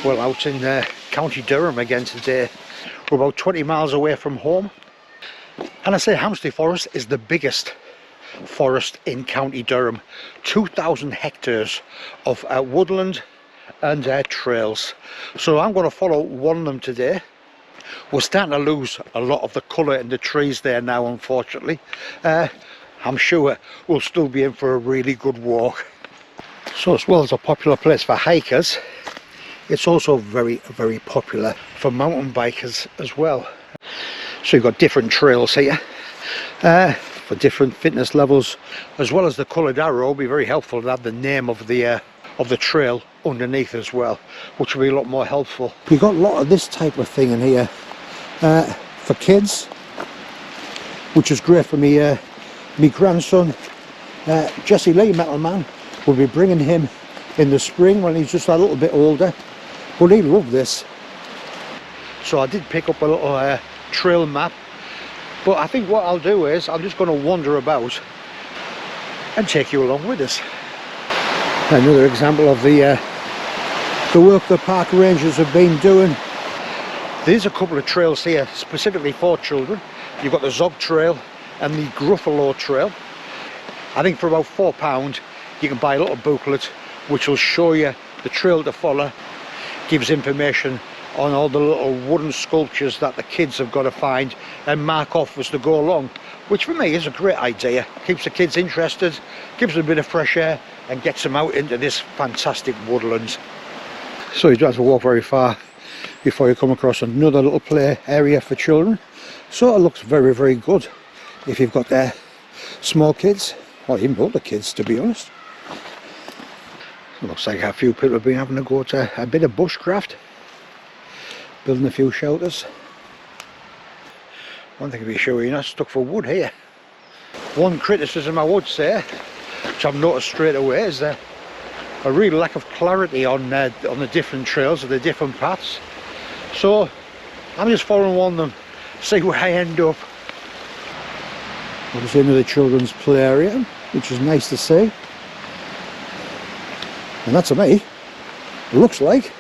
Well, out in County Durham again today. We're about 20 miles away from home. And I say Hamsterley Forest is the biggest forest in County Durham. 2,000 hectares of woodland and trails. So I'm going to follow one of them today. We're starting to lose a lot of the colour in the trees there now, unfortunately. I'm sure we'll still be in for a really good walk. So as well as a popular place for hikers, it's also very, very popular for mountain bikers as well. So you've got different trails here for different fitness levels, as well as the coloured arrow. It'll be very helpful to have the name of the trail underneath as well, which will be a lot more helpful. You've got a lot of this type of thing in here for kids, which is great for me. My grandson, Jesse Lee, METALMAN, will be bringing him in the spring when he's just a little bit older. But he loved this. So I did pick up a little trail map, but I think what I'll do is I'm just going to wander about and take you along with us. Another example of the work the park rangers have been doing. There's a couple of trails here specifically for children. You've got the Zog Trail and the Gruffalo Trail. I think for about £4 you can buy a little booklet which will show you the trail to follow, gives information on all the little wooden sculptures that the kids have got to find and mark off as they go along, which for me is a great idea. Keeps the kids interested, gives them a bit of fresh air and gets them out into this fantastic woodland. So you don't have to walk very far before you come across another little play area for children. So it looks very, very good if you've got small kids, or even older kids, to be honest. It looks like a few people have been having to go to a bit of bushcraft, building a few shelters. One thing to be sure, you're not stuck for wood here. One criticism I would say, which I've noticed straight away, is a real lack of clarity on the different trails or the different paths. So I'm just following one of them, see where I end up. Obviously another children's play area, which is nice to see. And that to me looks like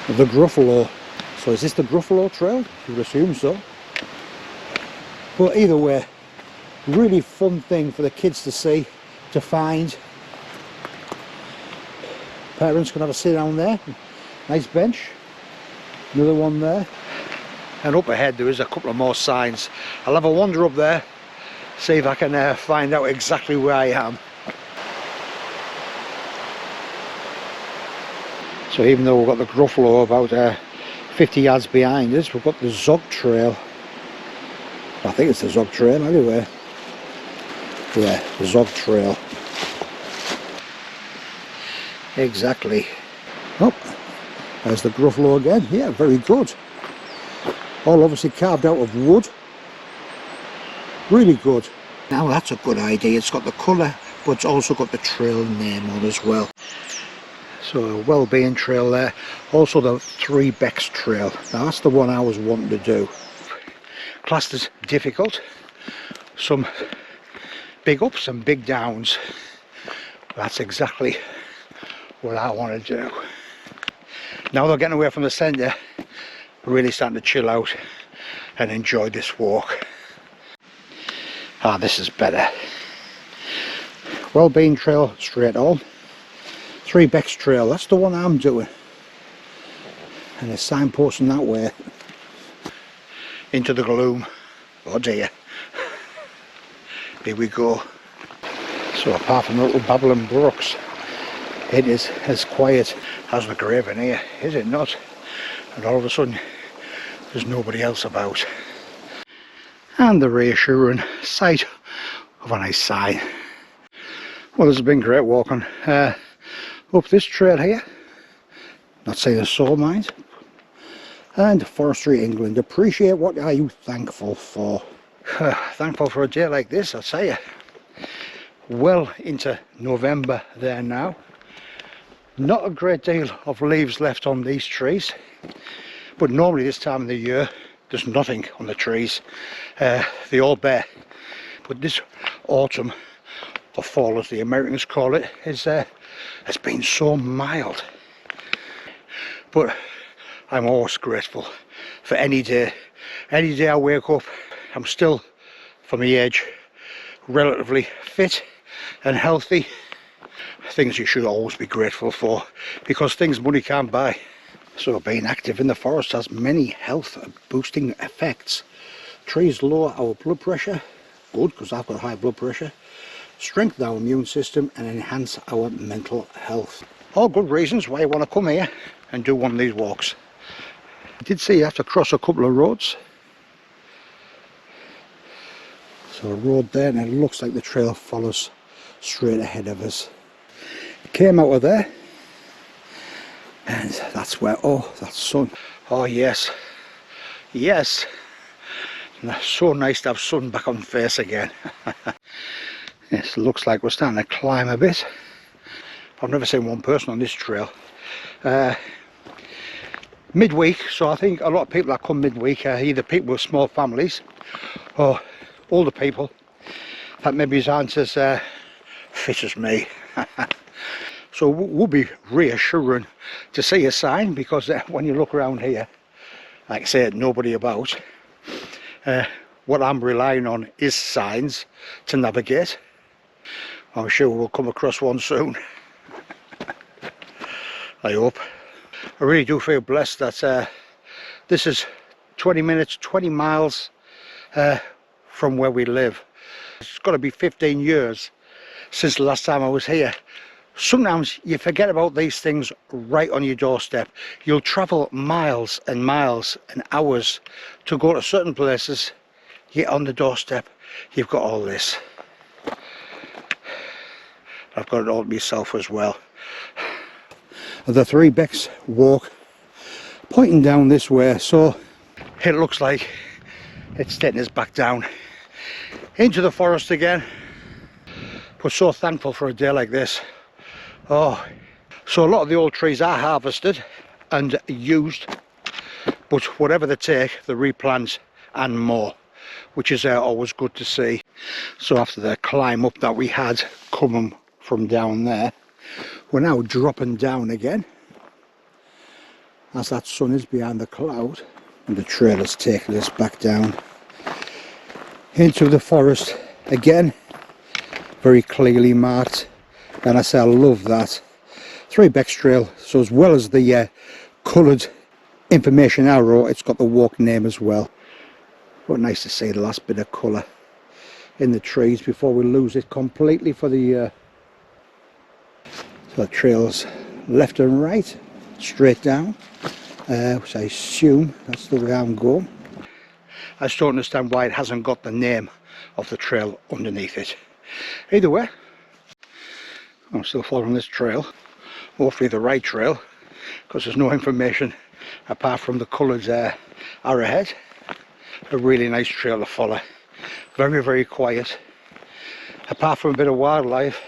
the Gruffalo. So is this the Gruffalo Trail? You would assume so. But either way, really fun thing for the kids to see, to find. Parents can have a sit down there. Nice bench. Another one there. And up ahead there is a couple of more signs. I'll have a wander up there, see if I can find out exactly where I am. So even though we've got the Gruffalo about 50 yards behind us, we've got the Zog Trail. I think it's the Zog Trail anyway. Yeah, the Zog Trail. Exactly. Oh, there's the Gruffalo again. Yeah, very good. All obviously carved out of wood. Really good. Now that's a good idea. It's got the colour, but it's also got the trail name on as well. So a well-being trail there. Also the Three Becks Trail. Now that's the one I was wanting to do. Classed as difficult. Some big ups and big downs. That's exactly what I want to do. Now they're getting away from the centre, really starting to chill out and enjoy this walk. Ah, this is better. Well-being trail straight on. Three Becks Trail, that's the one I'm doing. And there's signposting that way. Into the gloom. Oh dear. Here we go. So apart from the little babbling brooks, it is as quiet as the grave in here, is it not? And all of a sudden there's nobody else about. And the reassuring sight of a nice sign. Well, this has been great walking up this trail here. Not saying there's soul mines. And Forestry England. Appreciate what are you thankful for? Thankful for a day like this, I tell you. Well into November there now. Not a great deal of leaves left on these trees, but normally this time of the year there's nothing on the trees. They all bare. But this autumn, or fall as the Americans call it, has been so mild. but I'm always grateful for any day. Any day I wake up, I'm still, for my age, relatively fit and healthy. Things you should always be grateful for, because things money can't buy. So being active in the forest has many health boosting effects. Trees lower our blood pressure, good, because I've got high blood pressure, strengthen our immune system and enhance our mental health. All good reasons why you want to come here and do one of these walks. I did see you have to cross a couple of roads. So a road there, and it looks like the trail follows straight ahead of us. Came out of there, and that's where, oh, that's sun. Oh yes, yes, and that's so nice to have sun back on face again. Yes, looks like we're starting to climb a bit. I've never seen one person on this trail. Midweek, so I think a lot of people that come midweek are either people with small families or older people that maybe aren't as fit as me. So it would be reassuring to see a sign, because when you look around here, like I said, nobody about. What I'm relying on is signs to navigate. I'm sure we'll come across one soon. I hope. I really do feel blessed that this is 20 minutes, 20 miles from where we live. It's got to be 15 years since the last time I was here. Sometimes you forget about these things right on your doorstep. You'll travel miles and miles and hours to go to certain places, yet on the doorstep you've got all this. I've got it all to myself as well. The Three Becks walk pointing down this way, so it looks like it's taking us back down into the forest again. But so thankful for a day like this. Oh, so a lot of the old trees are harvested and used, but whatever they take, they replant and more, which is always good to see. So after the climb up that we had coming from down there, we're now dropping down again as that sun is behind the cloud, and the trail has taken us back down into the forest again, very clearly marked. And I say I love that. Three Becks Trail, so as well as the coloured information arrow, it's got the walk name as well. But nice to see the last bit of colour in the trees before we lose it completely for the so the trails left and right, straight down, which I assume that's the way I'm going. I just don't understand why it hasn't got the name of the trail underneath it. Either way, I'm still following this trail, hopefully the right trail, because there's no information apart from the coloured arrowhead. A really nice trail to follow, very, very quiet, apart from a bit of wildlife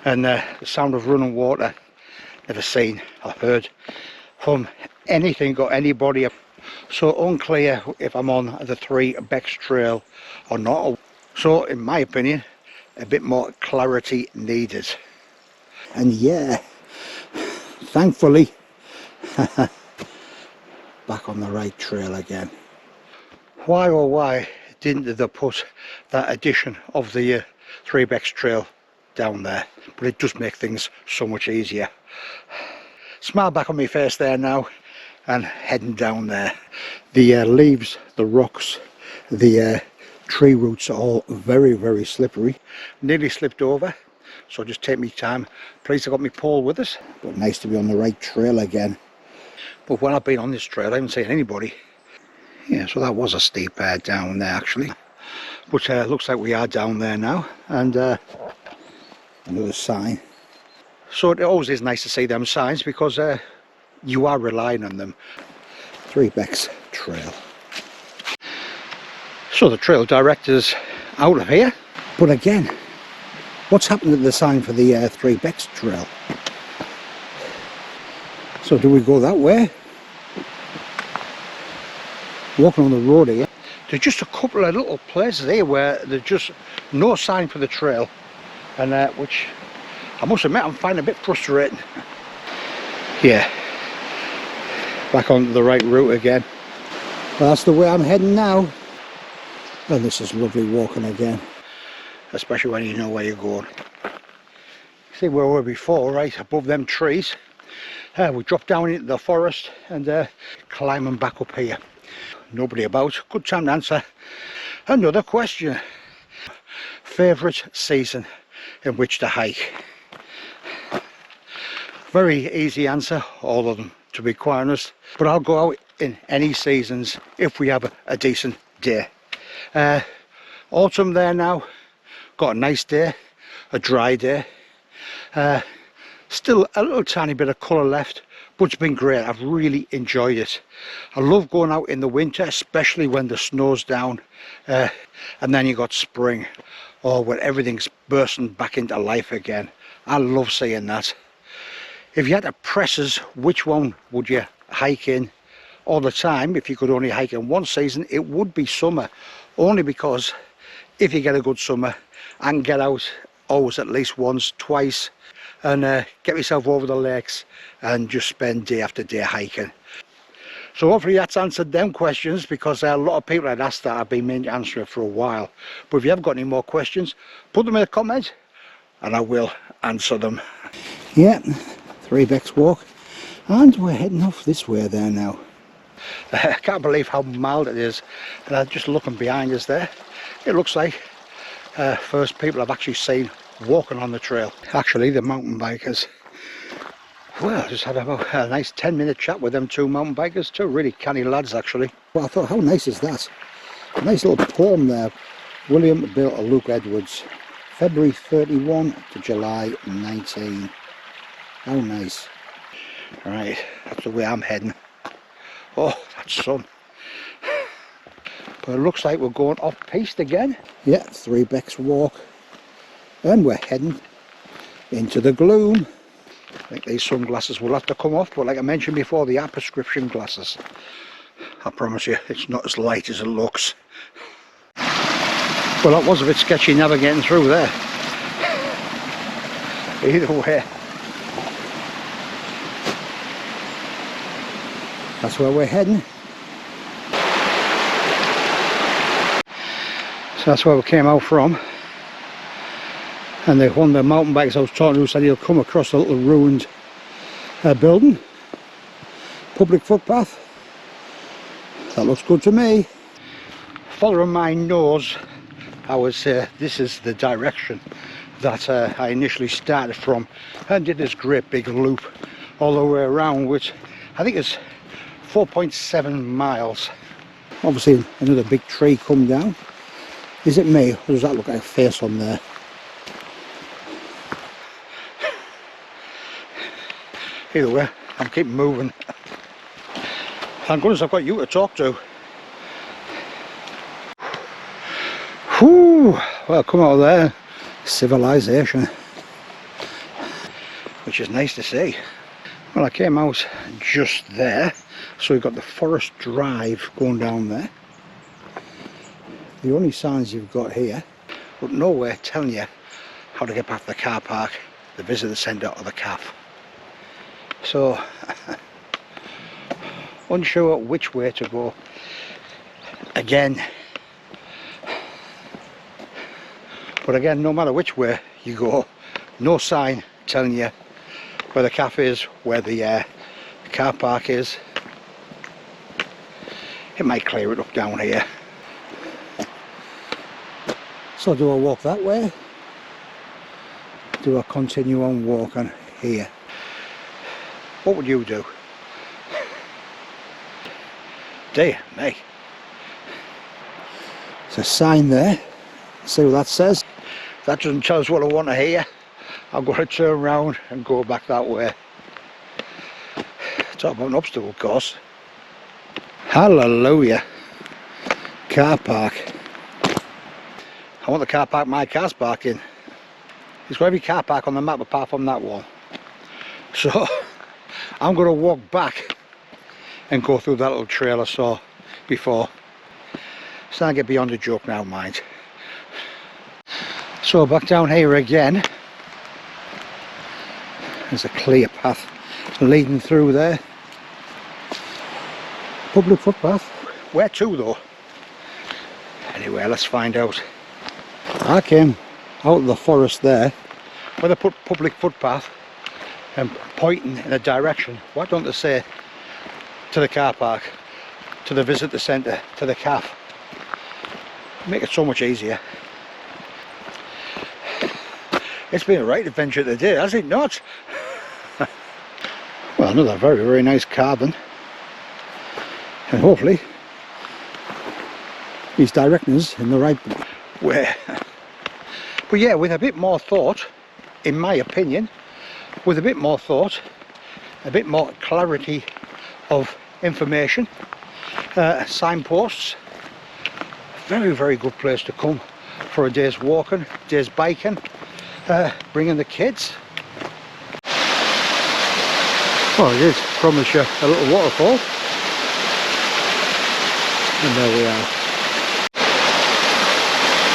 and the sound of running water. Never seen or heard from anything or anybody, so unclear if I'm on the Three Becks Trail or not. So in my opinion, a bit more clarity needed. And yeah, thankfully back on the right trail again. Why oh why didn't they put that edition of the Three Becks Trail down there? But it does make things so much easier. Smile back on my face there now, and heading down there. The leaves, the rocks, the tree roots are all very, very slippery. Nearly slipped over, so just take me time. Please, I got my pole with us, but nice to be on the right trail again. But when I've been on this trail, I haven't seen anybody. Yeah, so that was a steep down there actually, but looks like we are down there now. And another sign. So it always is nice to see them signs, because you are relying on them. Three Becks Trail. So the trail director's out of here, but again, what's happened to the sign for the Three Becks Trail? So do we go that way? Walking on the road here, there's just a couple of little places here where there's just no sign for the trail, and which I must admit I'm finding a bit frustrating. Yeah, back onto the right route again. Well, that's the way I'm heading now. And this is lovely walking again, especially when you know where you're going. See where we were before, right above them trees. We dropped down into the forest and climbing back up here. Nobody about. Good time to answer another question. Favourite season in which to hike? Very easy answer, all of them, to be quite honest. But I'll go out in any seasons if we have a decent day. Autumn there now, got a nice day, a dry day. Still a little tiny bit of colour left, but it's been great. I've really enjoyed it. I love going out in the winter, especially when the snow's down, and then you got spring, or when everything's bursting back into life again. I love seeing that. If you had to press us, which one would you hike in all the time? If you could only hike in one season, it would be summer, only because if you get a good summer, I can get out always at least once, twice, and get myself over the lakes and just spend day after day hiking. So hopefully that's answered them questions, because a lot of people had asked that. I've been meaning to answer it for a while. But if you haven't got any more questions, put them in the comments and I will answer them. Yeah, Three Becks walk, and we're heading off this way there now. I can't believe how mild it is, and I'm just looking behind us there. It looks like first people I've actually seen walking on the trail, actually the mountain bikers. Well, I just had about a nice 10-minute chat with them two mountain bikers, two really canny lads actually. Well, I thought, how nice is that? A nice little poem there. William Bill Luke Edwards, February 31 to July 19. How nice. Right, that's the way I'm heading. Oh, that sun. But it looks like we're going off piste again. Yeah, Three Becks walk. And we're heading into the gloom. I think these sunglasses will have to come off, but like I mentioned before, they are prescription glasses. I promise you, it's not as light as it looks. Well, that was a bit sketchy navigating through there. Either way, that's where we're heading. So that's where we came out from. And one of the mountain bikers I was talking to said he'll come across a little ruined building, public footpath. That looks good to me. Following my nose, I would say this is the direction that I initially started from, and did this great big loop all the way around, which I think is 4.7 miles. Obviously another big tree come down. Is it me, or does that look like a face on there? Either way, I'm keeping moving. Thank goodness I've got you to talk to. Whew, well, come out of there, civilization, which is nice to see. Well, I came out just there, so we've got the forest drive going down there. The only signs you've got here, but nowhere telling you how to get back to the car park, the visitor centre or the cafe. So, unsure which way to go. Again. But again, no matter which way you go, no sign telling you where the cafe is, where the car park is. It might clear it up down here. So do I walk that way? Do I continue on walking here? What would you do? Dear me. There's a sign there. See what that says? If that doesn't tell us what I want to hear, I'm going to turn around and go back that way. Talk about an obstacle course. Hallelujah. Car park. I want the car park my car's parked in. There's got every car park on the map apart from that one. So I'm going to walk back and go through that little trail I saw before. So I get beyond a joke now, mind. So back down here again. There's a clear path leading through there. Public footpath. Where to though? Anyway, let's find out. I came out of the forest there. Where they put public footpath and pointing in a direction, why don't they say to the car park, to the visitor centre, to the cafe? Make it so much easier. It's been a right adventure today, has it not? Well, another very, very nice carbon. And hopefully he's directing us in the right way. But yeah, with a bit more thought, in my opinion, with a bit more thought, a bit more clarity of information, signposts, very, very good place to come for a day's walking, day's biking, bringing the kids. Well, it is, promise you a little waterfall. And there we are.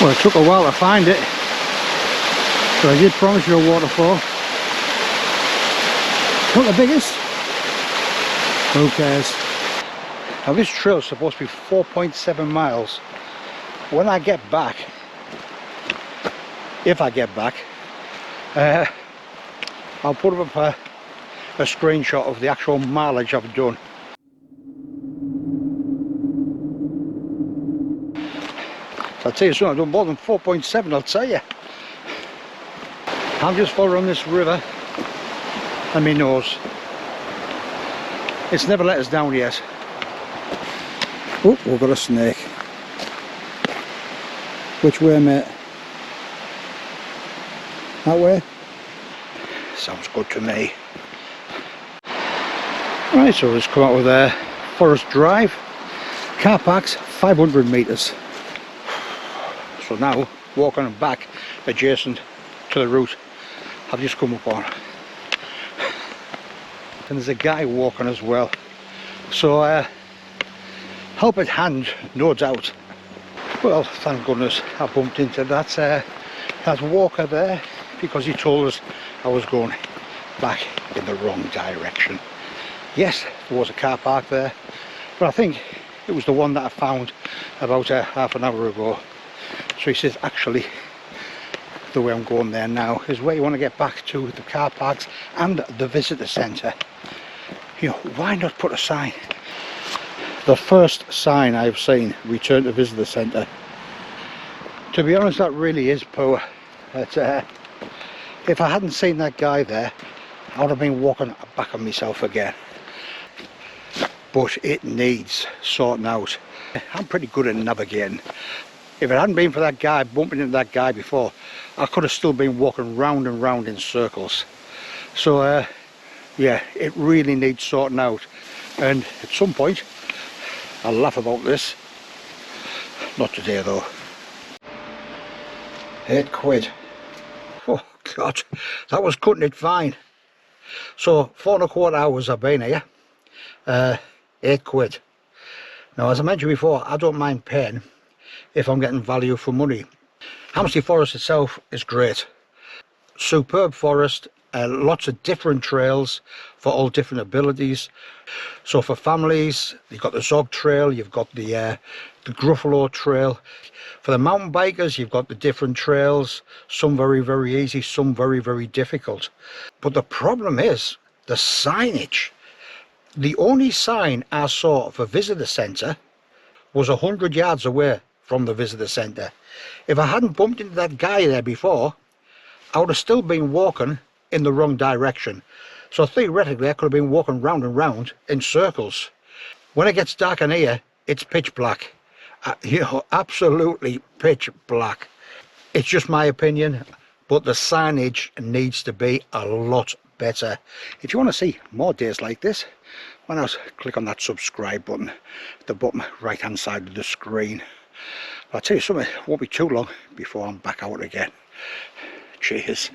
Well, it took a while to find it, but I did promise you a waterfall. Not the biggest. Who cares? Now this trail is supposed to be 4.7 miles. When I get back, if I get back, I'll put up a screenshot of the actual mileage I've done. I'll tell you something, I've done more than 4.7, I'll tell you. I'm just following this river and my nose. It's never let us down yet. Oh, we've got a snake. Which way, mate? That way? Sounds good to me. Right, so let's come out with a Forest Drive. Car parks 500 metres. So now, walking back adjacent to the route I've just come up on. And there's a guy walking as well. So, help at hand, no doubt. Well, thank goodness I bumped into that walker there, because he told us I was going back in the wrong direction. Yes, there was a car park there, but I think it was the one that I found about half an hour ago. So he says, actually, the way I'm going there now is where you want to get back to the car parks and the visitor centre. You know, why not put a sign? The first sign I've seen, return to visitor centre. To be honest, that really is poor. But, if I hadn't seen that guy there, I would have been walking back on myself again. But it needs sorting out. I'm pretty good at navigating. If it hadn't been for that guy, bumping into that guy before, I could have still been walking round and round in circles. So yeah, it really needs sorting out. And at some point, I'll laugh about this. Not today though. £8. Oh God, that was cutting it fine. So 4¼ hours I've been here. £8. Now, as I mentioned before, I don't mind paying if I'm getting value for money. Hamsterley Forest itself is great. Superb forest, lots of different trails for all different abilities. So for families, you've got the Zog Trail, you've got the Gruffalo Trail. For the mountain bikers, you've got the different trails, some very, very easy, some very, very difficult. But the problem is the signage. The only sign I saw for visitor centre was 100 yards away from the visitor centre. If I hadn't bumped into that guy there before, I would have still been walking in the wrong direction. So theoretically I could have been walking round and round in circles. When it gets dark in here, it's pitch black. You know, absolutely pitch black. It's just my opinion, but the signage needs to be a lot better. If you want to see more days like this, why not click on that subscribe button at the bottom right hand side of the screen. I'll tell you something, it won't be too long before I'm back out again. Cheers.